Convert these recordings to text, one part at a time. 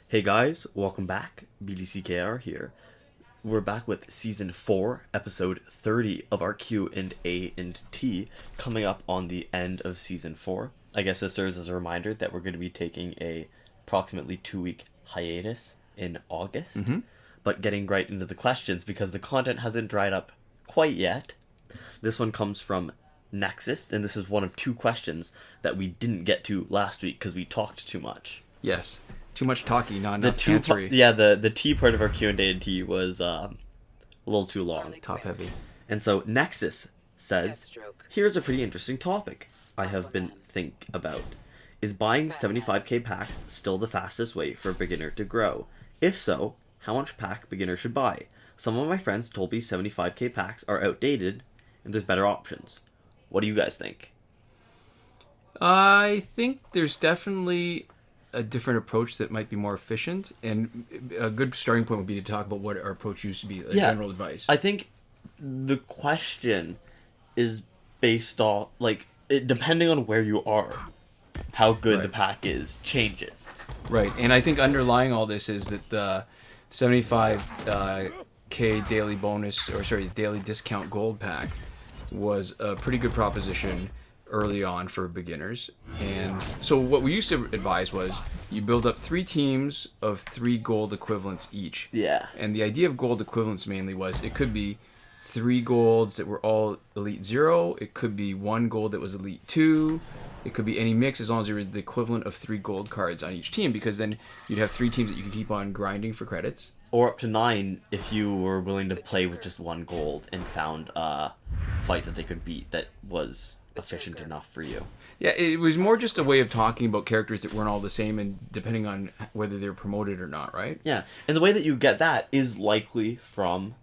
Hey guys, welcome back. BDCKR here. We're back with Season 4, Episode 30 of our Q&A&T, coming up on the end of Season 4. I guess this serves as a reminder that we're going to be taking a approximately 2-week hiatus in August. But getting right into the questions, because the content hasn't dried up quite yet. This one comes from Nexus, and this is one of 2 questions that we didn't get to last week because we talked too much. Yes. Too much talky, not enough answering. The T part of our Q&A&T was a little too long. Top heavy. And so Nexus says, here's a pretty interesting topic I have been thinking about. Is buying 75k packs still the fastest way for a beginner to grow? If so, how much pack beginner should buy? Some of my friends told me 75k packs are outdated and there's better options. What do you guys think? I think there's definitely a different approach that might be more efficient, and a good starting point would be to talk about what our approach used to be, general advice. I think the question is based off, depending on where you are, how good the pack is, changes. Right, and I think underlying all this is that the 75k daily discount gold pack was a pretty good proposition early on for beginners. And so what we used to advise was you build up 3 teams of 3 gold equivalents each. Yeah. And the idea of gold equivalents mainly was it could be 3 golds that were all Elite 0, it could be 1 gold that was Elite 2, it could be any mix as long as you were the equivalent of 3 gold cards on each team, because then you'd have 3 teams that you could keep on grinding for credits. Or up to 9 if you were willing to play with just 1 gold and found a fight that they could beat that was efficient enough for you. Yeah, it was more just a way of talking about characters that weren't all the same, and depending on whether they're promoted or not, right? Yeah, and the way that you get that is likely from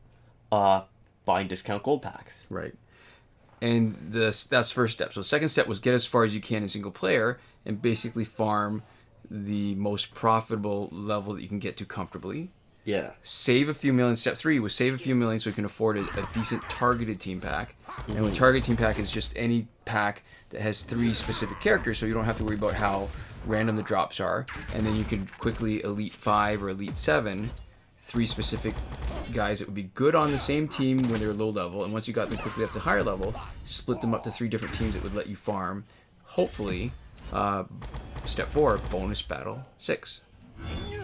buying discount gold packs. Right. And that's first step. So the second step was get as far as you can in single player and basically farm the most profitable level that you can get to comfortably. Yeah. Save a few million. Step 3 was save a few million so you can afford a decent targeted team pack. And a targeted team pack is just any pack that has 3 specific characters, so you don't have to worry about how random the drops are. And then you can quickly Elite 5 or Elite 7, 3 specific guys that would be good on the same team when they're low level. And once you got them quickly up to higher level, split them up to 3 different teams that would let you farm, hopefully, step 4, bonus battle 6.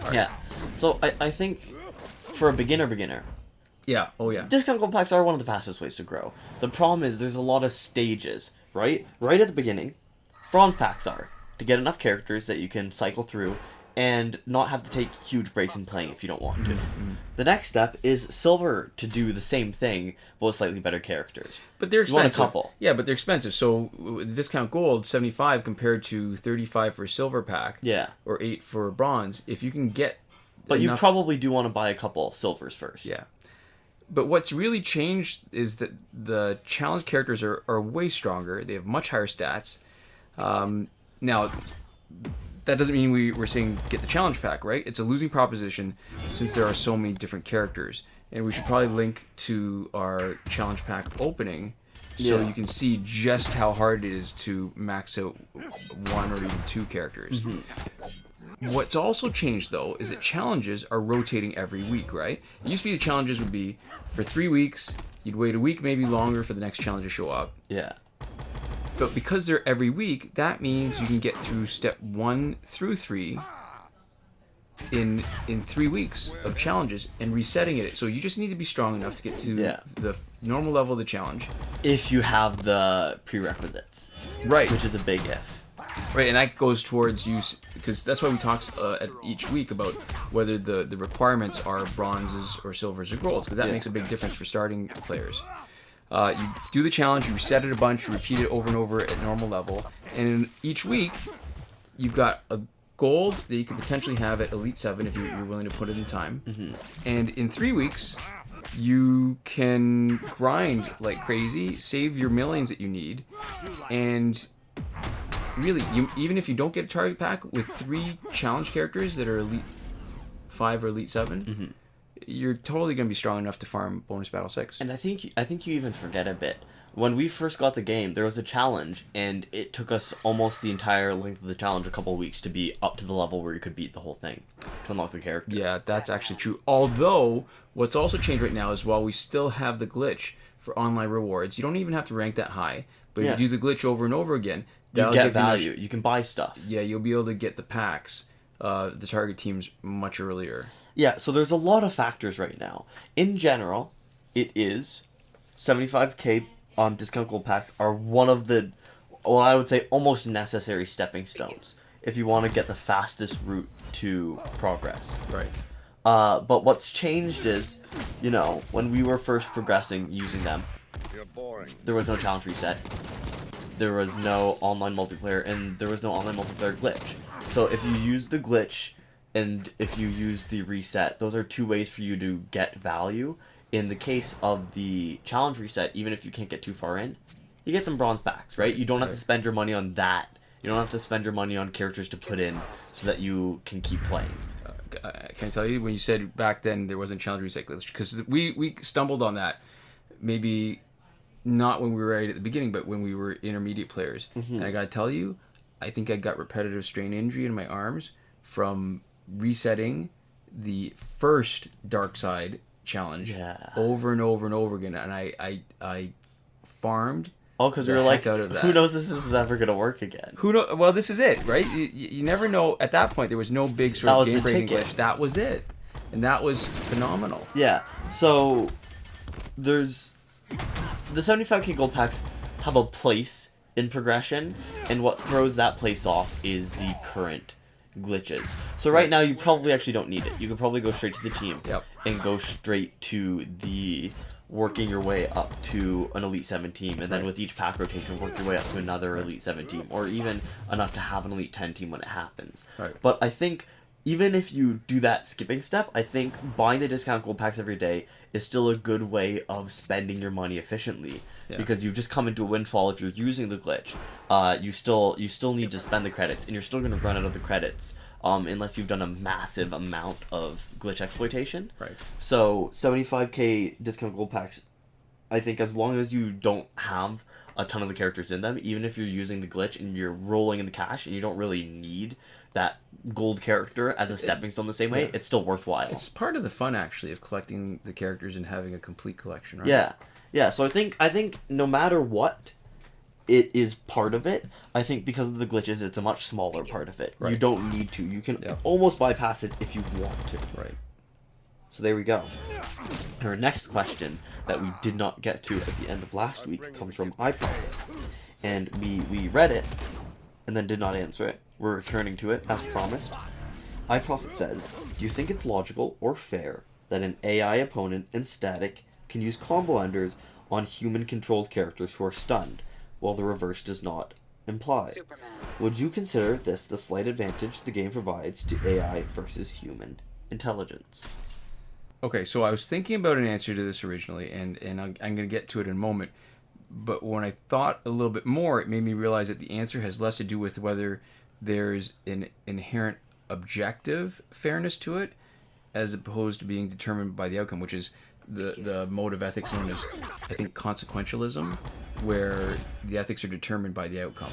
Right. Yeah. So I think for a beginner, yeah, discount gold packs are one of the fastest ways to grow. The problem is there's a lot of stages, right? Right at the beginning, bronze packs are to get enough characters that you can cycle through and not have to take huge breaks in playing if you don't want to. The next step is silver to do the same thing, but with slightly better characters. But they're expensive. You want a couple. Yeah, but they're expensive. So the discount gold, 75 compared to 35 for a silver pack. Yeah. Or 8 for a bronze. If you can get But enough... you probably do want to buy a couple silvers first. Yeah. But what's really changed is that the challenge characters are way stronger. They have much higher stats. Now, that doesn't mean we're saying get the challenge pack, right? It's a losing proposition since there are so many different characters. And we should probably link to our challenge pack opening so you can see just how hard it is to max out 1 or even 2 characters. What's also changed, though, is that challenges are rotating every week, right? It used to be the challenges would be for 3 weeks, you'd wait a week, maybe longer, for the next challenge to show up. Yeah. But because they're every week, that means you can get through step 1 through 3 in 3 weeks of challenges and resetting it. So you just need to be strong enough to get to the normal level of the challenge. If you have the prerequisites. Right. Which is a big if. Right, and that goes towards use, because that's why we talk at each week about whether the requirements are bronzes or silvers or golds, because that makes a big difference for starting players. You do the challenge, you reset it a bunch, you repeat it over and over at normal level, and in each week, you've got a gold that you could potentially have at Elite 7 if you're willing to put it in time. And in 3 weeks, you can grind like crazy, save your millions that you need, and really, even if you don't get a target pack with 3 challenge characters that are Elite 5 or Elite 7, you're totally going to be strong enough to farm bonus battle 6. And I think you even forget a bit When we first got the game, there was a challenge, and it took us almost the entire length of the challenge, a couple of weeks, to be up to the level where you could beat the whole thing, to unlock the character. Yeah, that's actually true. Although, what's also changed right now is while we still have the glitch for online rewards, you don't even have to rank that high. But if you do the glitch over and over again, you get value. You can buy stuff. Yeah, you'll be able to get the packs, the target teams, much earlier. Yeah, so there's a lot of factors right now. In general, it is 75k discount gold packs are one of the, well, I would say almost necessary stepping stones if you want to get the fastest route to progress. Right. But what's changed is, when we were first progressing using them, there was no challenge reset, there was no online multiplayer, and there was no online multiplayer glitch. So if you use the glitch and if you use the reset, those are two ways for you to get value. In the case of the challenge reset, even if you can't get too far in, you get some bronze packs, right? You don't have to spend your money on that. You don't have to spend your money on characters to put in so that you can keep playing. Can I tell you, when you said back then there wasn't challenge reset glitch, because we stumbled on that, maybe not when we were right at the beginning, but when we were intermediate players. Mm-hmm. And I gotta tell you, I think I got repetitive strain injury in my arms from resetting the first dark side challenge over and over and over again, and I farmed. Oh, because we were like, who knows if this is ever gonna work again? Who know? Well, this is it, right? You never know. At that point, there was no big sort of game breaking glitch. That was it, and that was phenomenal. Yeah. So there's the 75k gold packs have a place in progression, and what throws that place off is the current glitches. So right now you probably actually don't need it. You can probably go straight to the team and go straight to the working your way up to an Elite 7 team, and then with each pack rotation work your way up to another Elite 7 team, or even enough to have an Elite 10 team when it happens. But I think even if you do that skipping step, I think buying the discount gold packs every day is still a good way of spending your money efficiently, because you've just come into a windfall. If you're using the glitch, you still need to spend the credits, and you're still going to run out of the credits unless you've done a massive amount of glitch exploitation. Right. So 75k discount gold packs, I think as long as you don't have a ton of the characters in them, even if you're using the glitch and you're rolling in the cash and you don't really need that gold character as a stepping stone the same way, it's still worthwhile. It's part of the fun, actually, of collecting the characters and having a complete collection, right? Yeah. So I think no matter what, it is part of it. I think because of the glitches, it's a much smaller part of it. Right. You don't need to. You can almost bypass it if you want to. Right. So there we go. Our next question that we did not get to at the end of last week comes from iProphet. And we read it and then did not answer it. We're returning to it, as promised. iProphet says, do you think it's logical or fair that an AI opponent in Static can use combo enders on human-controlled characters who are stunned, while the reverse does not imply? Would you consider this the slight advantage the game provides to AI versus human intelligence? Okay, so I was thinking about an answer to this originally, and I'm going to get to it in a moment. But when I thought a little bit more, it made me realize that the answer has less to do with whether there's an inherent objective fairness to it, as opposed to being determined by the outcome, which is the mode of ethics known as, I think, consequentialism, where the ethics are determined by the outcome.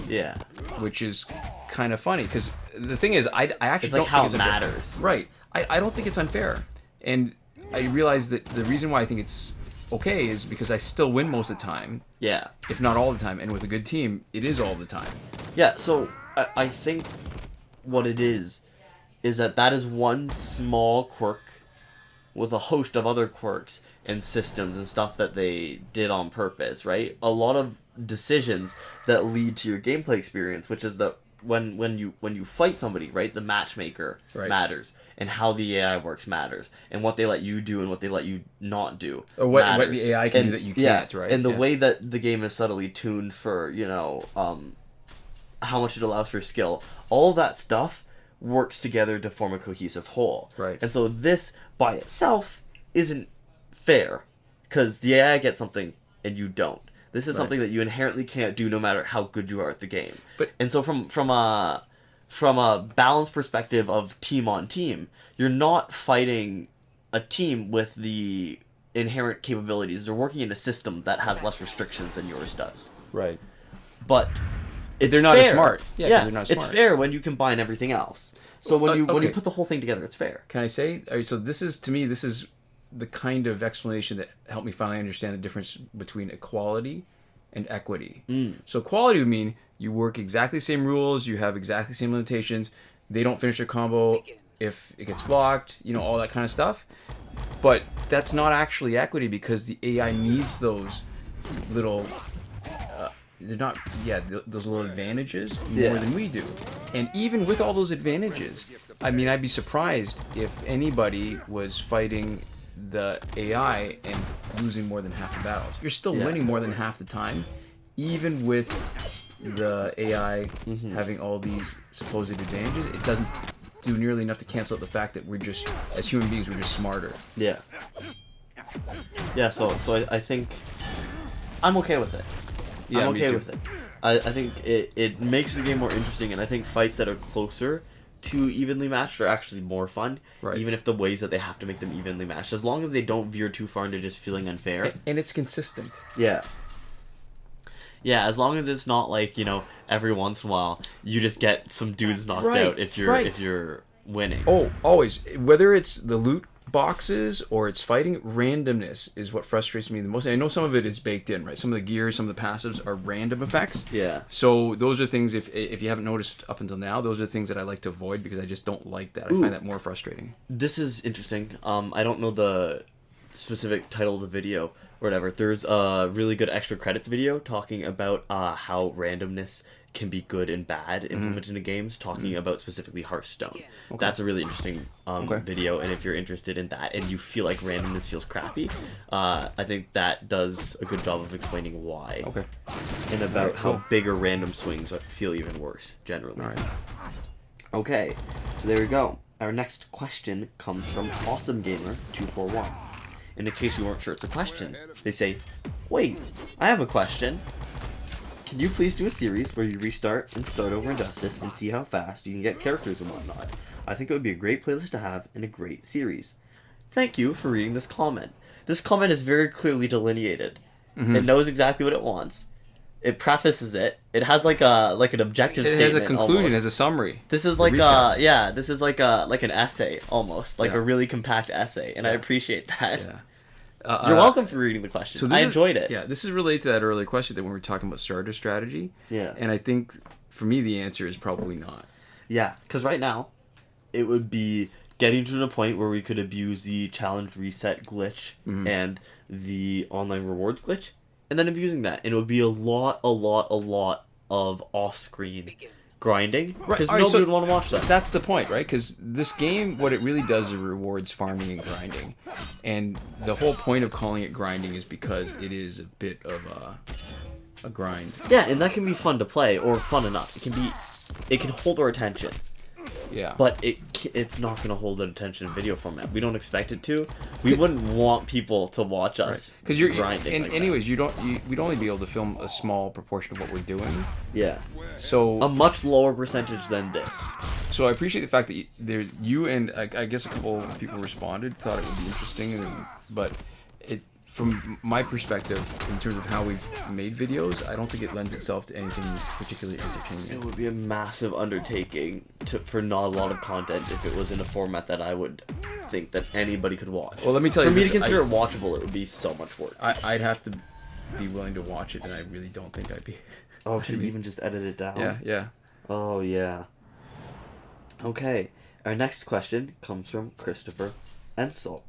Yeah. Which is kind of funny, because the thing is, I actually it's like don't how think it's it matters. Right. I don't think it's unfair. And I realize that the reason why I think it's okay is because I still win most of the time. Yeah. If not all the time. And with a good team, it is all the time. Yeah, so I think what it is that is one small quirk with a host of other quirks and systems and stuff that they did on purpose, right? A lot of decisions that lead to your gameplay experience, which is that when you fight somebody, right, the matchmaker matters, and how the AI works matters, and what they let you do and what they let you not do, or what the AI can do that you can't, right? And the way that the game is subtly tuned for, how much it allows for skill, all that stuff works together to form a cohesive whole. Right. And so this by itself isn't fair, because the AI gets something and you don't. This is something that you inherently can't do no matter how good you are at the game. And so from a balanced perspective of team on team, you're not fighting a team with the inherent capabilities. They're working in a system that has less restrictions than yours does. Right. But they're not as smart. Yeah, they're not it's smart. fair when you combine everything else. So when you okay. put the whole thing together, it's fair. Can I say? All right, so this is the kind of explanation that helped me finally understand the difference between equality and equity. So equality would mean you work exactly the same rules, you have exactly the same limitations. They don't finish their combo if it gets blocked, all that kind of stuff. But that's not actually equity because the AI needs those little, those little advantages more than we do. And even with all those advantages, I mean, I'd be surprised if anybody was fighting the AI and losing more than half the battles. You're still winning more than half the time, even with the AI having all these supposed advantages. It doesn't do nearly enough to cancel out the fact that we're just, as human beings, we're just smarter. Yeah. Yeah, so I think I'm okay with it. Yeah, I'm okay me too. with it. I think it makes the game more interesting, and I think fights that are closer to evenly matched are actually more fun, right. Even if the ways that they have to make them evenly matched, as long as they don't veer too far into just feeling unfair. And it's consistent. Yeah. Yeah, as long as it's not like, every once in a while you just get some dudes knocked out if you're winning. Oh, always. Whether it's the loot boxes or it's fighting, randomness is what frustrates me the most. And I know some of it is baked in, right? Some of the gears, some of the passives are random effects. Yeah. So those are things, if you haven't noticed up until now, those are things that I like to avoid because I just don't like that. I find that more frustrating. This is interesting. I don't know the specific title of the video or whatever. There's a really good extra credits video talking about how randomness can be good and bad implemented into games, talking about specifically Hearthstone. Okay. That's a really interesting video, and if you're interested in that and you feel like randomness feels crappy, I think that does a good job of explaining why. Okay. And about how bigger random swings feel even worse, generally. Alright. Okay, so there we go. Our next question comes from Awesomegamer 241. And in case you weren't sure it's a question, they say, "Wait, I have a question. Can you please do a series where you restart and start over Injustice and see how fast you can get characters and whatnot? I think it would be a great playlist to have and a great series. Thank you for reading this comment." This comment is very clearly delineated. It knows exactly what it wants. It prefaces it. It has like an objective statement. It has a conclusion, almost. As a summary. This is like this is like an essay almost, like a really compact essay, and I appreciate that. Yeah. You're welcome for reading the question. So I enjoyed it. Yeah, this is related to that earlier question that when we were talking about starter strategy. Yeah. And I think for me the answer is probably not. Yeah, because right now it would be getting to the point where we could abuse the challenge reset glitch and the online rewards glitch, and then abusing that, and it would be a lot of off-screen grinding, because nobody would want to watch that. That's the point, right? Because this game, what it really does is rewards farming and grinding, and the whole point of calling it grinding is because it is a bit of a grind. Yeah, and that can be fun to play, or fun enough. It can hold our attention. Yeah. But it's not going to hold our attention in video format. We don't expect it to. We wouldn't want people to watch us because you're grinding. And like anyways, we'd only be able to film a small proportion of what we're doing. Yeah. So a much lower percentage than this. So I appreciate the fact that you and I guess a couple of people responded, thought it would be interesting, but from my perspective, in terms of how we've made videos, I don't think it lends itself to anything particularly entertaining. It would be a massive undertaking for not a lot of content if it was in a format that I would think that anybody could watch. Well, let me tell you, for me to consider it watchable, it would be so much work. I'd have to be willing to watch it, and I really don't think I'd be. Oh, to even just edit it down? Yeah. Oh, yeah. Okay, our next question comes from Christopher Entzel.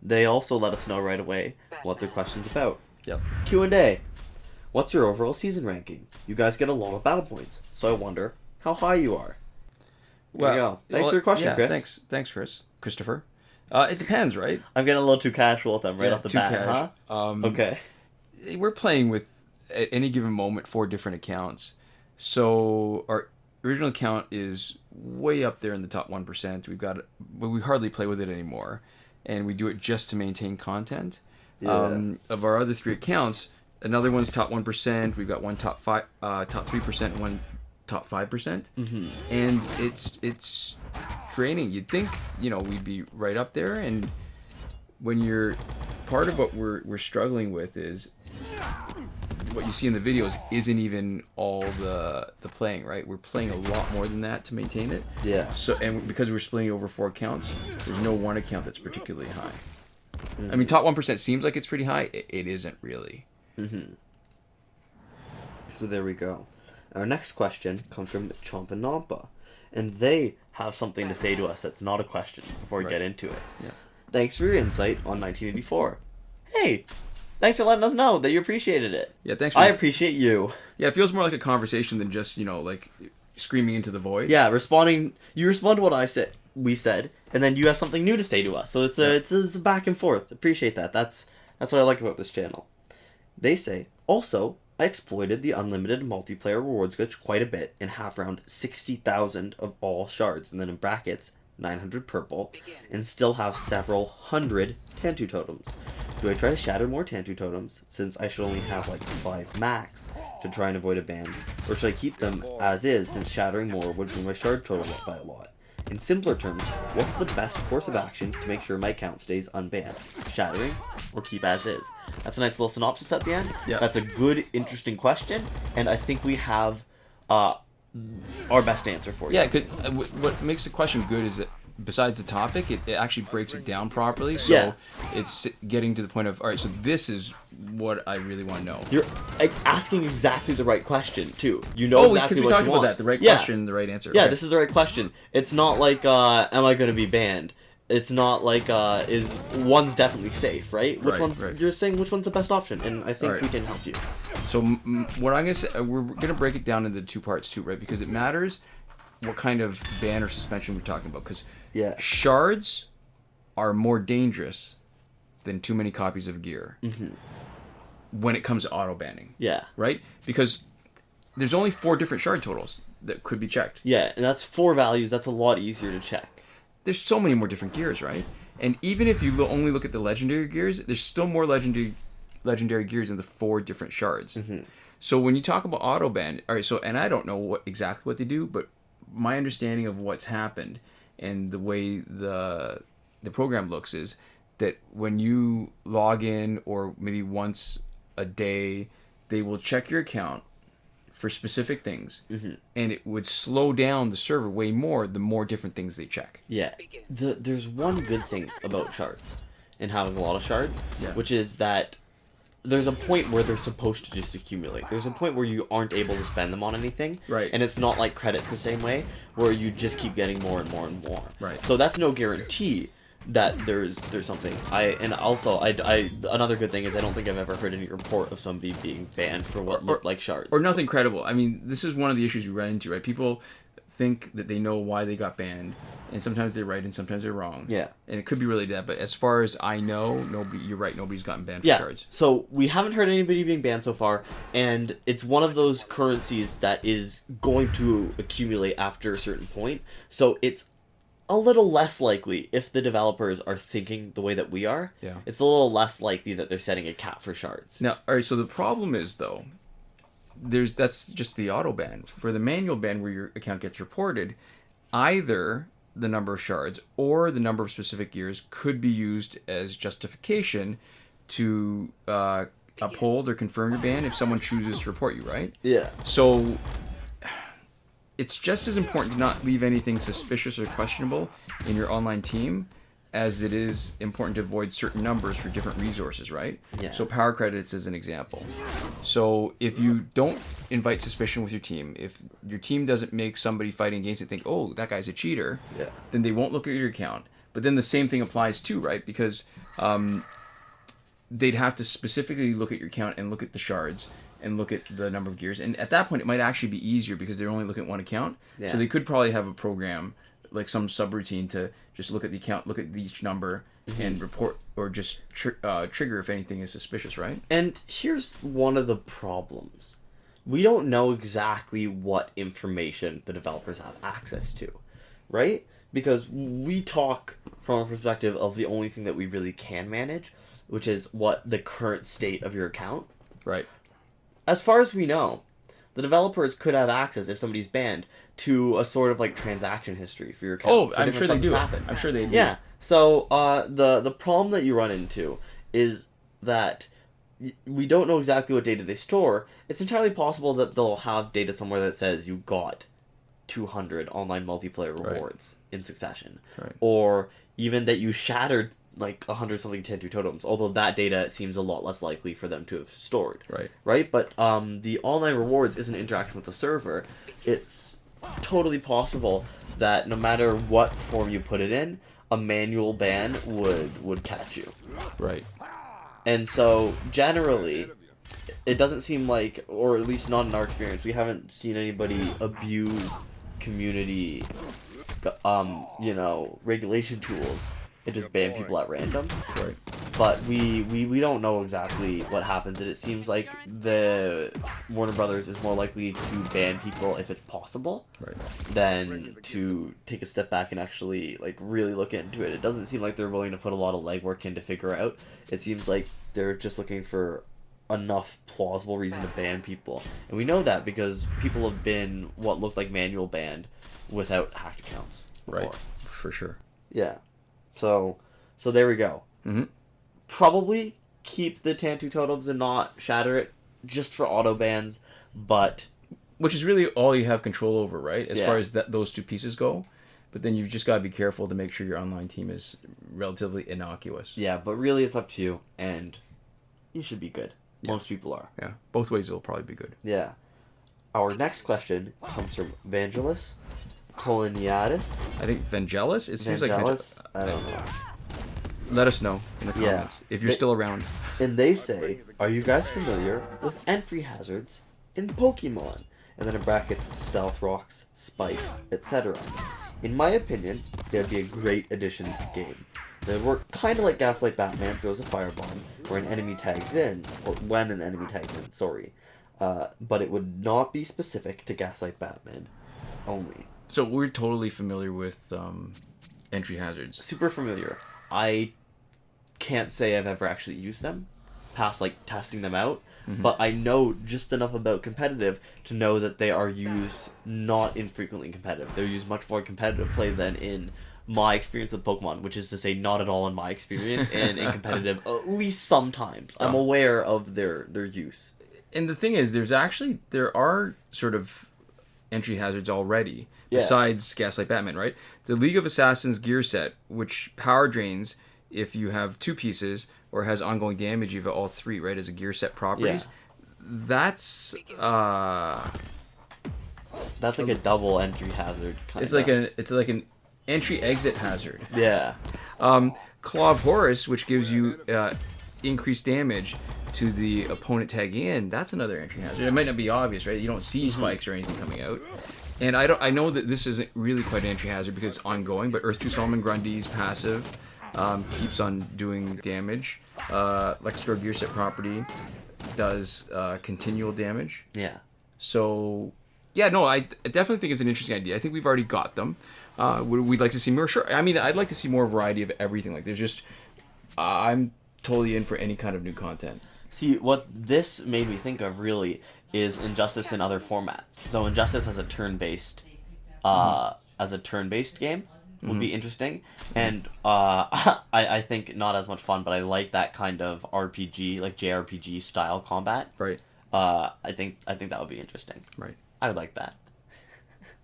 They also let us know right away what their question's about. Yep. Q&A. What's your overall season ranking? You guys get a lot of battle points, so I wonder how high you are. There you go. Thanks for your question, Chris. Thanks, Christopher. It depends, right? I'm getting a little too casual with them off the bat, huh? Okay. We're playing with, at any given moment, 4 different accounts. So our original account is way up there in the top 1%. We hardly play with it anymore. And we do it just to maintain content. Yeah. Of our other 3 accounts, another one's top 1%. We've got one top 3%, and one top 5%. And it's draining. You'd think we'd be right up there, and when you're part of what we're struggling with is what you see in the videos isn't even all the playing, right? We're playing a lot more than that to maintain it. Yeah. So, and because we're splitting over 4 accounts, there's no one account that's particularly high. I mean, top 1% seems like it's pretty high. It isn't really. So there we go. Our next question comes from ChompaNompa, and they have something to say to us that's not a question before we get into it. Yeah. Thanks for your insight on 1984. Hey, thanks for letting us know that you appreciated it. Yeah, thanks. I appreciate you. Yeah, it feels more like a conversation than just, like screaming into the void. Yeah, responding. You respond to what we said, and then you have something new to say to us. So it's a back and forth. Appreciate that. That's what I like about this channel. They say, also, I exploited the unlimited multiplayer rewards glitch quite a bit and have around 60,000 of all shards, and then in brackets, 900 purple, and still have several hundred Tantu totems. Do I try to shatter more Tantu totems, since I should only have like 5 max to try and avoid a ban, or should I keep them as is, since shattering more would bring my shard total up by a lot? In simpler terms, what's the best course of action to make sure my account stays unbanned? Shattering or keep as is? That's a nice little synopsis at the end. Yeah. That's a good, interesting question, and I think we have our best answer for you. Yeah, what makes the question good is that besides the topic, it actually breaks it down properly. So it's getting to the point of, all right, so this is what I really want to know. You're asking exactly the right question, too. You know exactly what you want. because we talked about that. The right question, the right answer. Yeah, okay. This is the right question. It's not like, am I going to be banned? It's not like, is one's definitely safe, right? You're saying which one's the best option, and I think we can help you. So what I'm going to say, we're going to break it down into 2 parts, too, right? Because it matters what kind of ban or suspension we're talking about. Because shards are more dangerous than too many copies of gear when it comes to auto banning. Yeah. Right? Because there's only 4 different shard totals that could be checked. Yeah, and that's 4 values. That's a lot easier to check. There's so many more different gears, right? And even if you only look at the legendary gears, there's still more legendary gears in the 4 different shards. So when you talk about auto ban, all right, so, and I don't know exactly what they do, but my understanding of what's happened and the way the program looks is that when you log in, or maybe once a day, they will check your account for specific things, and it would slow down the server way more the more different things they check. Yeah. There's one good thing about shards, and having a lot of shards, which is that there's a point where they're supposed to just accumulate. There's a point where you aren't able to spend them on anything. Right. And it's not like credits the same way, where you just keep getting more and more and more. Right. So that's no guarantee that there's something. Another good thing is I don't think I've ever heard any report of somebody being banned for what looked like shards. Or nothing credible. I mean, this is one of the issues we run into, right? People think that they know why they got banned, and sometimes they're right and sometimes they're wrong. Yeah. And it could be really that, but as far as I know, you're right, nobody's gotten banned for shards. So we haven't heard anybody being banned so far, and it's one of those currencies that is going to accumulate after a certain point. So it's a little less likely, if the developers are thinking the way that we are, it's a little less likely that they're setting a cap for shards. Now, all right, so the problem is, though, that's just the auto ban. For the manual ban where your account gets reported, either the number of shards or the number of specific gears could be used as justification to uphold or confirm your ban if someone chooses to report you, right? Yeah. So it's just as important to not leave anything suspicious or questionable in your online team as it is important to avoid certain numbers for different resources, right? Yeah. So power credits is an example. So if you don't invite suspicion with your team, if your team doesn't make somebody fighting against it think, oh, that guy's a cheater, then they won't look at your account. But then the same thing applies too, right? Because they'd have to specifically look at your account and look at the shards and look at the number of gears. And at that point, it might actually be easier because they're only looking at one account. So they could probably have a program, like some subroutine, to just look at the account, look at each number, and report, or just trigger if anything is suspicious, right? And here's one of the problems. We don't know exactly what information the developers have access to, right? Because we talk from a perspective of the only thing that we really can manage, which is what the current state of your account. Right. As far as we know, the developers could have access, if somebody's banned, to a sort of like transaction history for your account. Oh, I'm sure they do. I'm sure they do. Yeah. So the problem that you run into is that we don't know exactly what data they store. It's entirely possible that they'll have data somewhere that says you got 200 online multiplayer rewards in succession. Right. Or even that you shattered like 100 something Tantu totems, although that data seems a lot less likely for them to have stored. Right? But the online rewards isn't interacting with the server. It's totally possible that no matter what form you put it in, a manual ban would catch you. Right. And so, generally, it doesn't seem like, or at least not in our experience, we haven't seen anybody abuse community, regulation tools and just ban people at random. Right. But we don't know exactly what happens, and it seems like the Warner Brothers is more likely to ban people if it's possible, than to take a step back and actually like really look into it. It doesn't seem like they're willing to put a lot of legwork in to figure out. It seems like they're just looking for enough plausible reason to ban people, and we know that because people have been what looked like manual banned without hacked accounts before. Right, for sure. Yeah, so there we go. Mm-hmm. Probably keep the Tantu totems and not shatter it just for auto bans, but which is really all you have control over, right? As far as those two pieces go. But then you've just got to be careful to make sure your online team is relatively innocuous. Yeah, but really it's up to you, and you should be good. Most people are. Yeah, both ways will probably be good. Yeah. Our next question comes from Vangelis Kolliniatis. I think Vangelis? It seems like Vangelis? I don't know. Let us know in the comments if you're still around. And they say, are you guys familiar with entry hazards in Pokemon? And then in brackets, stealth rocks, spikes, etc. In my opinion, they'd be a great addition to the game. They work kind of like Gaslight Batman throws a firebomb, where an enemy tags in, or when an enemy tags in, sorry. But it would not be specific to Gaslight Batman only. So we're totally familiar with entry hazards. Super familiar. I can't say I've ever actually used them, past like testing them out, but I know just enough about competitive to know that they are used not infrequently in competitive. They're used much more in competitive play than in my experience with Pokemon, which is to say not at all in my experience, and in competitive at least sometimes. I'm aware of their use. And the thing is, there are sort of entry hazards already, besides Gaslight Batman, right? The League of Assassins gear set, which power drains if you have two pieces, or has ongoing damage if you have all three, right, as a gear set properties. That's like a double entry hazard kind of. It's like an entry exit hazard. Yeah. Claw of Horus, which gives you increased damage to the opponent tagging in, that's another entry hazard. It might not be obvious, right? You don't see spikes or anything coming out. And I know that this isn't really quite an entry hazard because it's ongoing, but Earth 2 Solomon Grundy's passive keeps on doing damage. Lexicor gear set property does continual damage. Yeah. So, yeah, no, I definitely think it's an interesting idea. I think we've already got them. We'd like to see more. Sure. I mean, I'd like to see more variety of everything. Like, there's just... I'm totally in for any kind of new content. See, what this made me think of, really, is Injustice in other formats. So Injustice as a turn-based... as a turn-based game would be interesting. And I think not as much fun, but I like that kind of RPG, like JRPG style combat. Right. I think that would be interesting. Right. I would like that.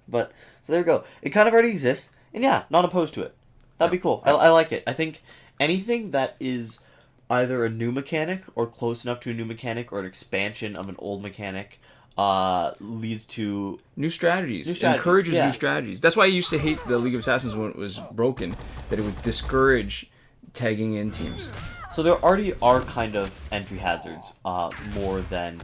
But, so there we go. It kind of already exists, and yeah, not opposed to it. That'd be cool. I like it. I think anything that is either a new mechanic, or close enough to a new mechanic, or an expansion of an old mechanic, leads to... New strategies. Encourages new strategies. That's why I used to hate the League of Assassins when it was broken, that it would discourage tagging in teams. So there already are kind of entry hazards, more than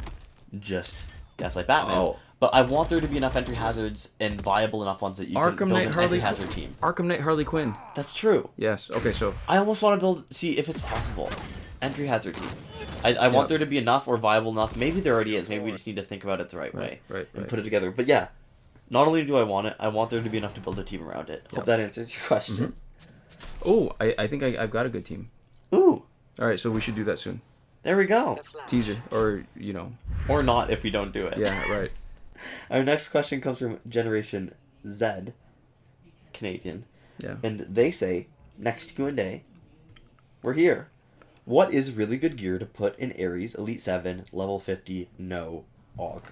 just Gaslight Batman. But I want there to be enough entry hazards and viable enough ones that you can build an entry hazard team. Arkham Knight Harley Quinn. That's true. Yes. Okay, so... I almost want to see if it's possible. Entry hazard team. I want there to be enough or viable enough. Maybe there already is. Maybe we just need to think about it the right way. And put it together. But yeah, not only do I want it, I want there to be enough to build a team around it. Hope that answers your question. Oh, I think I've got a good team. Ooh. All right, so we should do that soon. There we go. Teaser, or, Or not if we don't do it. Yeah, right. Our next question comes from Generation Z, Canadian. Yeah. And they say, next Q&A, we're here. What is really good gear to put in Ares Elite 7 level 50 no aug?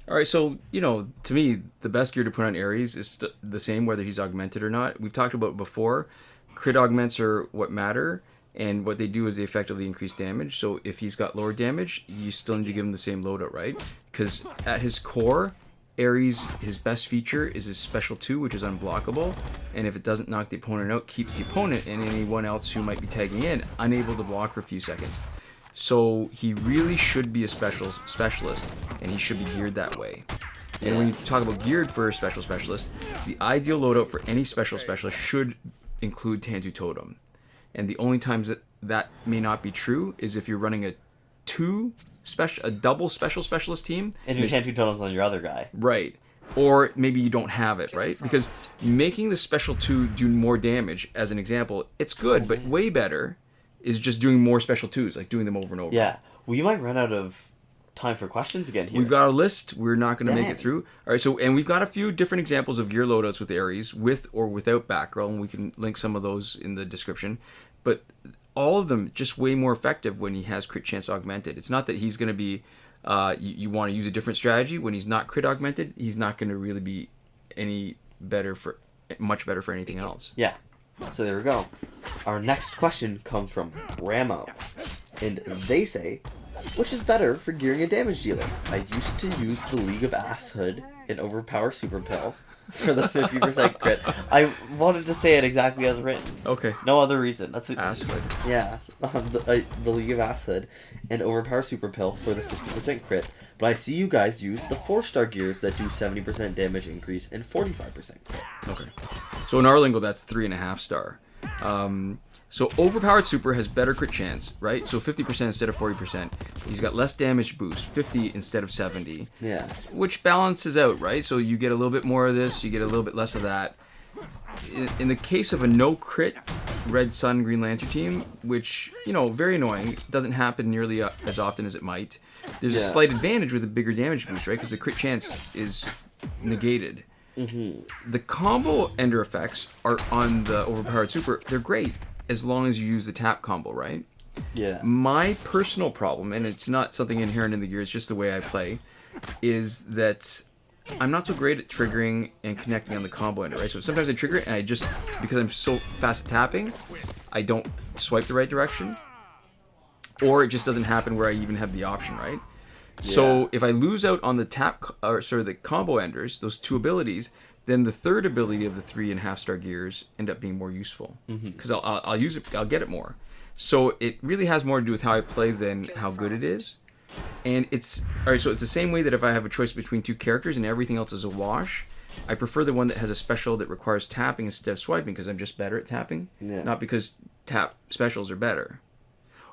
All right, so, to me, the best gear to put on Ares is the same whether he's augmented or not. We've talked about it before. Crit augments are what matter, and what they do is they effectively increase damage. So if he's got lower damage, you still need to give him the same loadout, right? Because at his core, Ares, his best feature is his special 2, which is unblockable, and if it doesn't knock the opponent out, keeps the opponent and anyone else who might be tagging in unable to block for a few seconds. So he really should be a specialist, and he should be geared that way. And when you talk about geared for a specialist, the ideal loadout for any specialist should include Tantu Totem. And the only times that may not be true is if you're running a double specialist team. And your Tantu Totem's on your other guy. Right. Or maybe you don't have it, right? Because making the special 2 do more damage, as an example, it's good, but way better is just doing more special 2s, like doing them over and over. Yeah. We might run out of time for questions again here. We've got a list. We're not going to make it through. All right, and we've got a few different examples of gear loadouts with Ares, with or without back roll, and we can link some of those in the description. But all of them just way more effective when he has crit chance augmented. It's not that he's going to be, you want to use a different strategy. When he's not crit augmented, he's not going to really be much better for anything else. Yeah. So there we go. Our next question comes from Rammo. And they say, which is better for gearing a damage dealer? I used to use the League of Asshood and Overpower Super Pill for the 50% crit. I wanted to say it exactly as written. Okay. No other reason. That's it. Asshood. Yeah. The League of Asshood and Overpower Super Pill for the 50% crit. But I see you guys use the 4-star gears that do 70% damage increase and 45% crit. Okay. So in our lingo, that's 3.5 star. So Overpowered Super has better crit chance, right? So 50% instead of 40%. He's got less damage boost, 50 instead of 70. Yeah. Which balances out, right? So you get a little bit more of this, you get a little bit less of that. In the case of a no crit Red Sun Green Lantern team, which, very annoying, doesn't happen nearly as often as it might. There's a slight advantage with a bigger damage boost, right? Because the crit chance is negated. Mm-hmm. The combo ender effects are on the Overpowered Super. They're great as long as you use the tap combo, right? Yeah. My personal problem, and it's not something inherent in the gear, it's just the way I play, is that I'm not so great at triggering and connecting on the combo ender, right? So sometimes I trigger it, and because I'm so fast at tapping, I don't swipe the right direction, or it just doesn't happen where I even have the option, right? Yeah. So if I lose out on the the combo enders, those 2 abilities, then the third ability of the 3.5 star gears end up being more useful because I'll use it, I'll get it more. So it really has more to do with how I play than how good it is. And it's all right. So it's the same way that if I have a choice between 2 characters and everything else is a wash, I prefer the one that has a special that requires tapping instead of swiping because I'm just better at tapping, not because tap specials are better.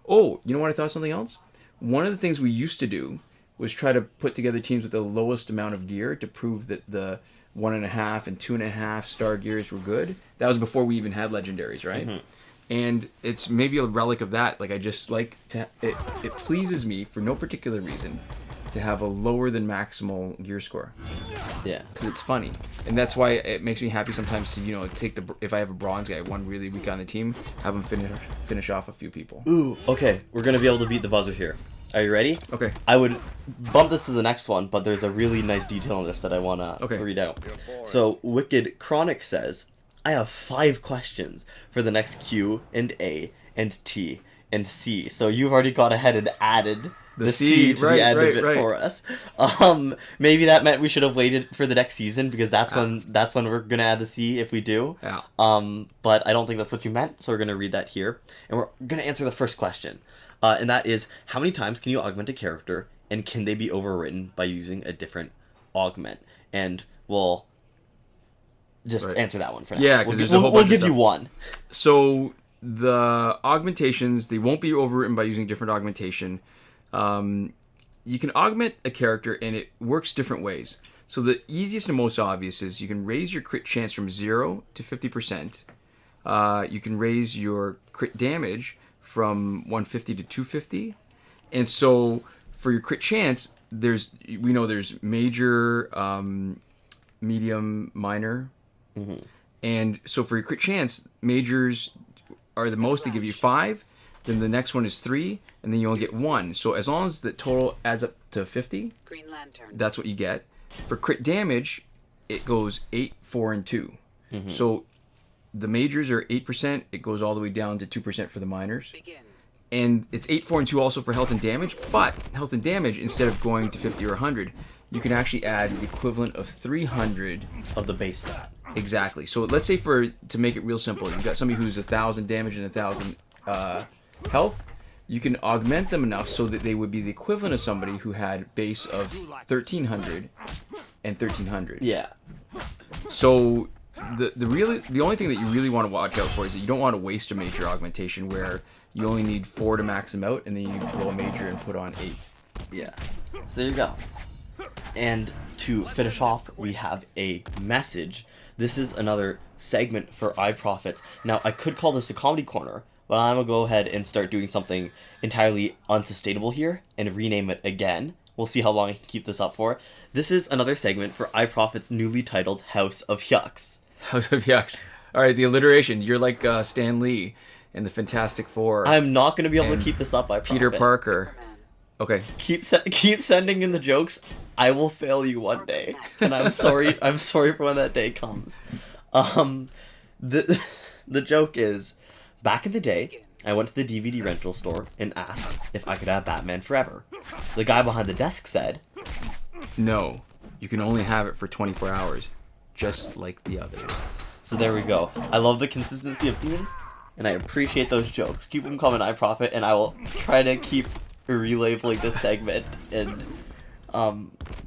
Oh, you know what? I thought something else. One of the things we used to do was try to put together teams with the lowest amount of gear to prove that the 1.5 and 2.5 star gears were good. That was before we even had legendaries, right? Mm-hmm. And it's maybe a relic of that. Like I just like to, it pleases me for no particular reason to have a lower than maximal gear score. Yeah. Because it's funny. And that's why it makes me happy sometimes to, take if I have a bronze guy, one really weak on the team, have him finish off a few people. Ooh, okay. We're going to be able to beat the buzzer here. Are you ready? Okay. I would bump this to the next one, but there's a really nice detail in this that I want to read out. So, Wicked Chronic says, I have 5 questions for the next Q&A and T and C. So you've already gone ahead and added the C to the end of it for us. Maybe that meant we should have waited for the next season because that's when we're gonna add the C if we do. Yeah. But I don't think that's what you meant, so we're gonna read that here, and we're gonna answer the first question, and that is, how many times can you augment a character, and can they be overwritten by using a different augment? And we'll just answer that one for now. Yeah, because there's a whole bunch of We'll give stuff. you one. So the augmentations, they won't be overwritten by using different augmentation. You can augment a character and it works different ways. So the easiest and most obvious is you can raise your crit chance from 0 to 50%. You can raise your crit damage from 150 to 250. And so for your crit chance, we know there's major, medium, minor. Mm-hmm. And so for your crit chance, majors are the most. They give you 5. then the next one is 3, and then you only get 1. So as long as the total adds up to 50, Green Lantern. that's what you get. For crit damage, it goes 8, 4, and 2. So the majors are 8%. It goes all the way down to 2% for the minors. Begin. And it's 8, 4, and 2 also for health and damage. But health and damage, instead of going to 50 or 100, you can actually add the equivalent of 300 of the base stat. Exactly. So let's say to make it real simple, you've got somebody who's 1,000 damage and 1,000 health. You can augment them enough so that they would be the equivalent of somebody who had base of 1,300 and 1,300. Yeah. So the only thing that you really want to watch out for is that you don't want to waste a major augmentation where you only need 4 to max them out, and then you blow a major and put on 8. Yeah. So there you go. And to finish off, we have a message. This is another segment for iProphet. Now, I could call this a comedy corner, but I'm going to go ahead and start doing something entirely unsustainable here and rename it again. We'll see how long I can keep this up for. This is another segment for iProphet's newly titled House of Yucks. House of Yucks. All right, the alliteration. You're like Stan Lee in the Fantastic Four. I'm not going to be able to keep this up, iProphet. Peter Parker. Okay. Keep sending in the jokes. I will fail you one day, and I'm sorry. I'm sorry for when that day comes. The joke is, back in the day, I went to the DVD rental store and asked if I could have Batman Forever. The guy behind the desk said, "No, you can only have it for 24 hours, just like the others." So there we go. I love the consistency of themes, and I appreciate those jokes. Keep them coming, iProphet, and I will try to keep relabeling this segment and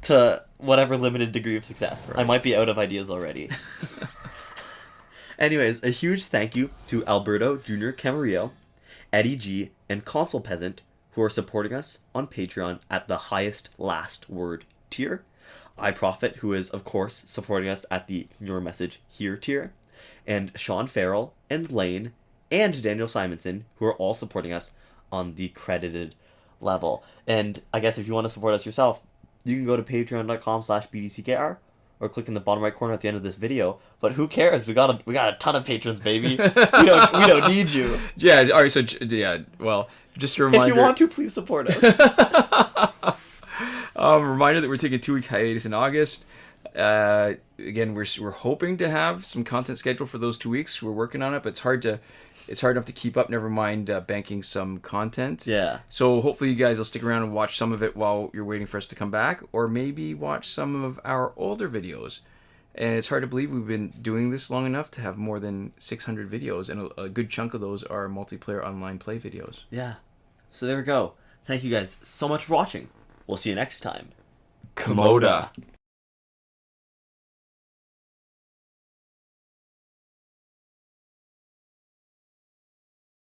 to whatever limited degree of success. Right. I might be out of ideas already. Anyways, a huge thank you to Alberto Jr, Camarillo, Eddy G, and Console Peasant, who are supporting us on Patreon at the highest last word tier. iProphet, who is, of course, supporting us at the Your Message Here tier. And Shawn, Farrell, and LAIN, and Daniel Simonson, who are all supporting us on the credited level. And I guess if you want to support us yourself, you can go to patreon.com/bdckr or click in the bottom right corner at the end of this video. But who cares? We got a ton of patrons, baby. we don't need you. Yeah. All right. So yeah. Well, just a reminder. If you want to, please support us. Reminder that we're taking a 2-week hiatus in August. Again, we're hoping to have some content scheduled for those 2 weeks. We're working on it, but it's hard enough to keep up. Never mind banking some content. Yeah. So hopefully you guys will stick around and watch some of it while you're waiting for us to come back, or maybe watch some of our older videos. And it's hard to believe we've been doing this long enough to have more than 600 videos, and a good chunk of those are multiplayer online play videos. Yeah. So there we go. Thank you guys so much for watching. We'll see you next time. Komoda.